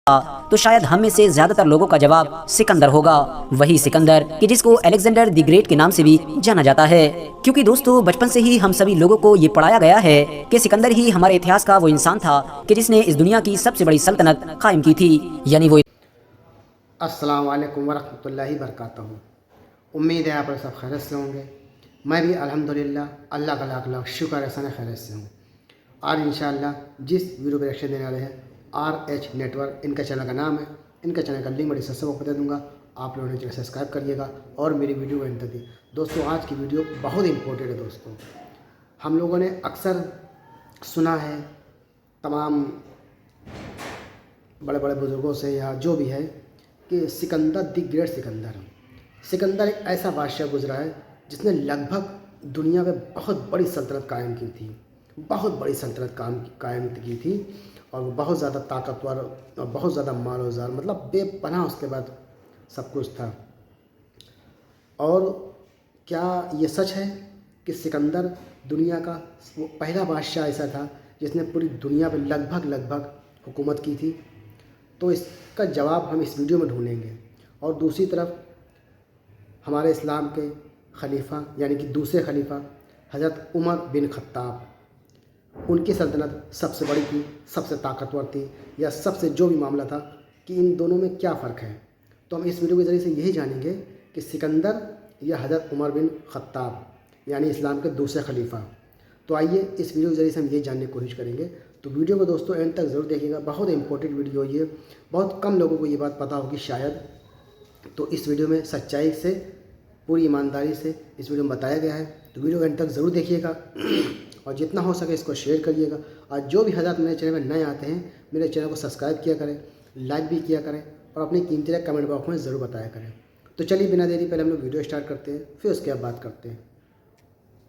تو شاید ہم میں سے زیادہ تر لوگوں کا جواب سکندر ہوگا، وہی سکندر کہ جس کو الیگزینڈر دی گریٹ کے نام سے بھی جانا جاتا ہے۔ کیونکہ دوستو بچپن سے ہی ہم سبھی لوگوں کو یہ پڑھایا گیا ہے کہ سکندر ہی ہمارے اتہاس کا وہ انسان تھا کہ جس نے اس دنیا کی سب سے بڑی سلطنت قائم کی تھی، یعنی وہ۔ السلام علیکم ورحمۃ اللہ وبرکاتہ۔ امید ہے آپ سب خیریت سے ہوں گے۔ میں بھی الحمدللہ اللہ کا لاکھ لاکھ شکر احسان خیریت سے ہوں۔ آج انشاءاللہ جس ویڈیو پہ ریئیکشن دینے والے ہیں RH نیٹورک، ان کا چینل کا نام ہے، ان کا چینل کا لنک میں ڈسکرپشن باکس میں دے دوں گا، آپ لوگوں نے چینل سبسکرائب کریے گا اور میری ویڈیو کو انت تک۔ دوستوں آج کی ویڈیو بہت امپورٹنٹ ہے۔ دوستوں ہم لوگوں نے اکثر سنا ہے تمام بڑے بڑے بزرگوں سے یا جو بھی ہے کہ سکندر دی گریٹ سکندر ایک ایسا بادشاہ گزرا ہے جس نے لگ بھگ دنیا میں بہت بڑی سلطنت قائم کی تھی، بہت بڑی سلطنت قائم کی تھی، اور وہ بہت زیادہ طاقتور اور بہت زیادہ مال و زار، مطلب بے پناہ اس کے بعد سب کچھ تھا۔ اور کیا یہ سچ ہے کہ سکندر دنیا کا وہ پہلا بادشاہ ایسا تھا جس نے پوری دنیا پہ لگ بھگ حکومت کی تھی؟ تو اس کا جواب ہم اس ویڈیو میں ڈھونڈیں گے۔ اور دوسری طرف ہمارے اسلام کے خلیفہ یعنی کہ دوسرے خلیفہ حضرت عمر بن خطاب، ان کی سلطنت سب سے بڑی تھی، سب سے طاقتور تھی، یا سب سے جو بھی معاملہ تھا کہ ان دونوں میں کیا فرق ہے، تو ہم اس ویڈیو کے ذریعے سے یہی جانیں گے کہ سکندر یا حضرت عمر بن خطاب یعنی اسلام کے دوسرے خلیفہ۔ تو آئیے اس ویڈیو کے ذریعے سے ہم یہی جاننے کی کوشش کریں گے۔ تو ویڈیو کو دوستوں اینڈ تک ضرور دیکھیے گا، بہت امپورٹنٹ ویڈیو یہ، بہت کم لوگوں کو یہ بات پتہ ہوگی شاید۔ تو اس ویڈیو میں سچائی سے، پوری ایمانداری سے اس ویڈیو میں بتایا گیا ہے، تو ویڈیو کو اینڈ تک ضرور دیکھیے گا اور جتنا ہو سکے اس کو شیئر کریے گا۔ اور جو بھی حضرات میرے چینل میں نئے آتے ہیں میرے چینل کو سبسکرائب کیا کریں، لائک بھی کیا کریں اور اپنی قیمتی رائے کمنٹ باکس میں ضرور بتایا کریں۔ تو چلیے بنا دیری پہلے ہم لوگ ویڈیو اسٹارٹ کرتے ہیں، پھر اس کے بعد بات کرتے ہیں۔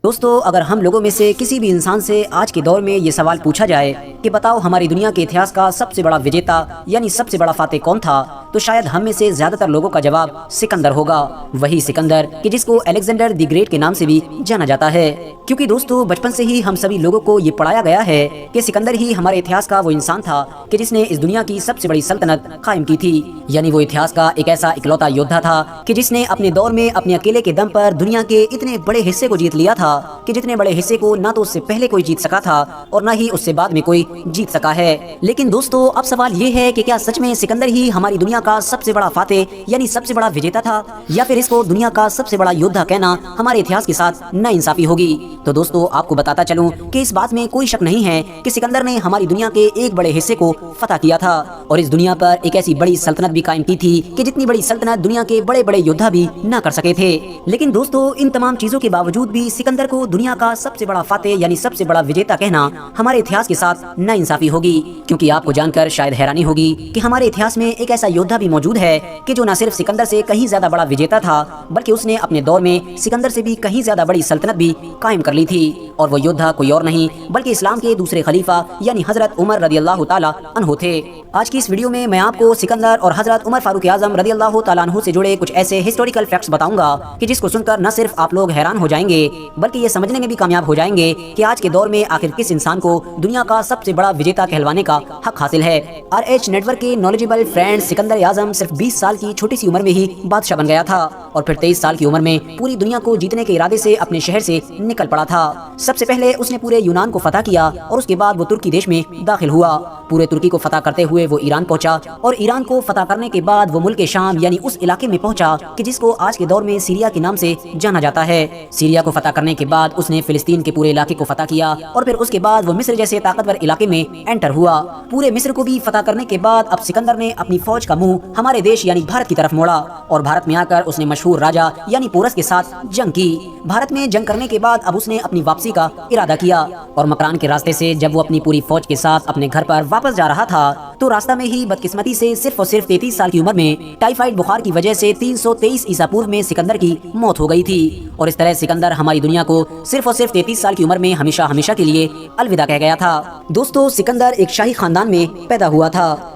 دوستو اگر ہم لوگوں میں سے کسی بھی انسان سے آج کے دور میں یہ سوال پوچھا جائے کہ بتاؤ ہماری دنیا کے اتہاس کا سب سے بڑا وجیتا یعنی سب سے بڑا فاتح کون تھا، تو شاید ہم میں سے زیادہ تر لوگوں کا جواب سکندر ہوگا، وہی سکندر کہ جس کو الیگزینڈر دی گریٹ کے نام سے بھی جانا جاتا ہے۔ کیونکہ دوستو بچپن سے ہی ہم سبھی لوگوں کو یہ پڑھایا گیا ہے کہ سکندر ہی ہمارے اتہاس کا وہ انسان تھا کہ جس نے اس دنیا کی سب سے بڑی سلطنت قائم کی تھی، یعنی وہ اتہاس کا ایک ایسا اکلوتا یودھا تھا کہ جس نے اپنے دور میں اپنے اکیلے کے دم پر دنیا کے اتنے بڑے حصے کو جیت لیا تھا کہ جتنے بڑے حصے کو نہ تو اس سے پہلے کوئی جیت سکا تھا اور نہ ہی اس سے بعد میں کوئی جیت سکا ہے۔ لیکن دوستو اب سوال یہ ہے کہ کیا سچ میں سکندر ہی ہماری دنیا کا سب سے بڑا فاتح یعنی سب سے بڑا وجیتا تھا، یا پھر اس کو دنیا کا سب سے بڑا یودھا کہنا ہمارے اتہاس کے ساتھ نا انصافی ہوگی؟ تو دوستو آپ کو بتاتا چلوں کہ اس بات میں کوئی شک نہیں ہے کہ سکندر نے ہماری دنیا کے ایک بڑے حصے کو فتح کیا تھا اور اس دنیا پر ایک ایسی بڑی سلطنت بھی قائم کی تھی کہ جتنی بڑی سلطنت دنیا کے بڑے بڑے یودھا بھی نہ کر سکے تھے۔ لیکن دوستو ان تمام چیزوں کے باوجود بھی سکندر کو دنیا کا سب سے بڑا فاتح یعنی سب سے بڑا وجیتا کہنا ہمارے اتہاس کے ساتھ نا انصافی ہوگی، کیونکہ آپ کو جان کر شاید حیرانی ہوگی کہ ہمارے اتہاس میں ایک ایسا یودھا بھی موجود ہے کہ جو نہ صرف سکندر سے کہیں زیادہ بڑا وجیتا تھا بلکہ اس نے اپنے دور میں سکندر سے بھی کہیں زیادہ بڑی سلطنت بھی قائم کر لی تھی، اور وہ یودھا کوئی اور نہیں بلکہ اسلام کے دوسرے خلیفہ یعنی حضرت عمر رضی اللہ تعالیٰ عنہ تھے۔ آج کی اس ویڈیو میں میں آپ کو سکندر اور حضرت عمر فاروق اعظم رضی اللہ تعالیٰ عنہ سے جڑے کچھ ایسے ہسٹوریکل فیکٹس بتاؤں گا کہ جس کو سن کر نہ صرف آپ لوگ حیران ہو جائیں گے بلکہ یہ سمجھنے میں بھی کامیاب ہو جائیں گے کہ آج کے دور میں آخر کس انسان کو دنیا کا سب سے بڑا وجیتا کہلوانے کا حق حاصل ہے۔ RH نیٹورک کے نالجیبل فرینڈ سکندر اعظم صرف 20 سال کی چھوٹی سی عمر میں ہی بادشاہ بن گیا تھا اور پھر 23 سال کی عمر میں پوری دنیا کو جیتنے کے ارادے سے اپنے شہر سے نکل پڑا تھا۔ سب سے پہلے اس نے پورے یونان کو فتح کیا اور اس کے بعد وہ ترکی دیش میں داخل ہوا۔ پورے ترکی کو فتح کرتے ہوئے وہ ایران پہنچا اور ایران کو فتح کرنے کے بعد وہ ملک شام یعنی اس علاقے میں پہنچا کہ جس کو آج کے دور میں سیریا کے نام سے جانا جاتا ہے۔ سیریا کو فتح کرنے کے بعد اس نے فلسطین کے پورے علاقے کو فتح کیا اور پھر اس کے بعد وہ مصر جیسے طاقتور علاقے میں انٹر ہوا۔ پورے مصر کو بھی فتح کرنے کے بعد اب سکندر نے اپنی فوج کا منہ ہمارے دیش یعنی بھارت کی طرف موڑا اور بھارت میں آ کر اس نے مشہور راجا یعنی پورس کے ساتھ جنگ کی۔ بھارت میں جنگ کرنے کے بعد اب اس نے اپنی واپسی کا ارادہ کیا اور مکران کے راستے سے جب وہ اپنی پوری فوج کے ساتھ اپنے گھر پر واپس جا رہا تھا تو راستہ میں ہی بدقسمتی سے صرف اور صرف 33 سال کی عمر میں ٹائیفائڈ بخار کی وجہ سے 323 عیسیٰ پورو میں سکندر کی موت ہو گئی تھی، اور اس طرح سکندر ہماری دنیا کو صرف اور صرف 33 سال کی عمر میں ہمیشہ کے لیے الوداع کہہ گیا تھا۔ دوستو سکندر ایک شاہی خاندان میں پیدا ہوا تھا۔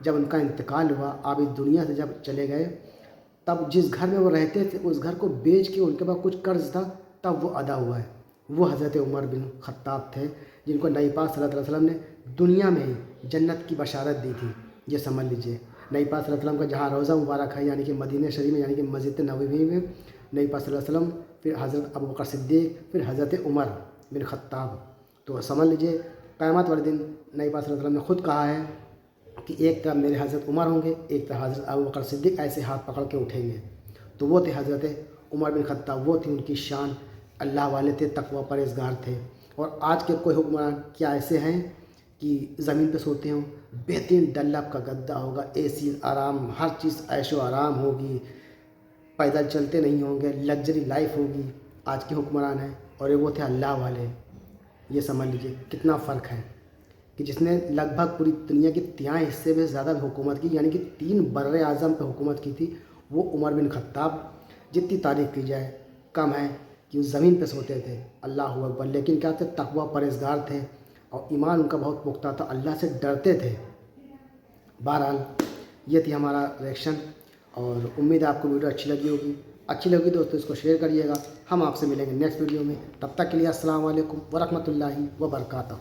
جب ان کا انتقال ہوا، آپ اس دنیا سے جب چلے گئے، تب جس گھر میں وہ رہتے تھے اس گھر کو بیچ کے ان کے پاس کچھ قرض تھا، تب وہ ادا ہوا ہے۔ وہ حضرت عمر بن خطاب تھے جن کو نبی پاک صلی اللہ علیہ وسلم نے دنیا میں ہی جنت کی بشارت دی تھی۔ یہ سمجھ لیجئے، نبی پاک صلی اللہ علیہ وسلم کا جہاں روضہ مبارک ہے یعنی کہ مدینہ شریف میں، یعنی کہ مسجد نبوی میں، نبی پاک صلی اللہ علیہ وسلم، پھر حضرت ابوبکر صدیق، پھر حضرت عمر بن خطاب۔ تو سمجھ لیجئے قیامت والے دن نبی پاک صلی اللہ علیہ وسلم نے خود کہا ہے کہ ایک طرف میرے حضرت عمر ہوں گے، ایک طرف حضرت ابوبکر صدیق ایسے ہاتھ پکڑ کے اٹھیں گے۔ تو وہ تھے حضرت عمر بن خطاب، وہ تھی ان کی شان، اللہ والے تھے، تقوی پرہیزگار تھے۔ اور آج کے کوئی حکمران کیا ایسے ہیں کہ زمین پہ سوتے ہوں، بہترین ڈنلپ کا گدا ہوگا، اے سی آرام، ہر چیز عیش و آرام ہوگی، پیدل چلتے نہیں ہوں گے، لگژری لائف ہوگی، آج کے حکمران ہیں، اور وہ تھے اللہ والے۔ یہ سمجھ لیجئے کتنا فرق ہے کہ جس نے لگ بھگ پوری دنیا کے تہائی حصے میں زیادہ حکومت کی، یعنی کہ 3 بر اعظم پہ حکومت کی تھی، وہ عمر بن خطاب۔ جتنی تعریف کی جائے کم ہے کہ وہ زمین پہ سوتے تھے، اللہ اکبر، لیکن کیا تھے، تقوی پرہیزگار تھے اور ایمان ان کا بہت پختہ تھا، اللہ سے ڈرتے تھے۔ بہرحال یہ تھی ہمارا ریئیکشن، اور امید ہے آپ کو ویڈیو اچھی لگی ہوگی۔ اچھی لگی دوستو اس کو شیئر کریے گا۔ ہم آپ سے ملیں گے نیکسٹ ویڈیو میں، تب تک کے لیے السلام علیکم ورحمۃ اللہ وبرکاتہ۔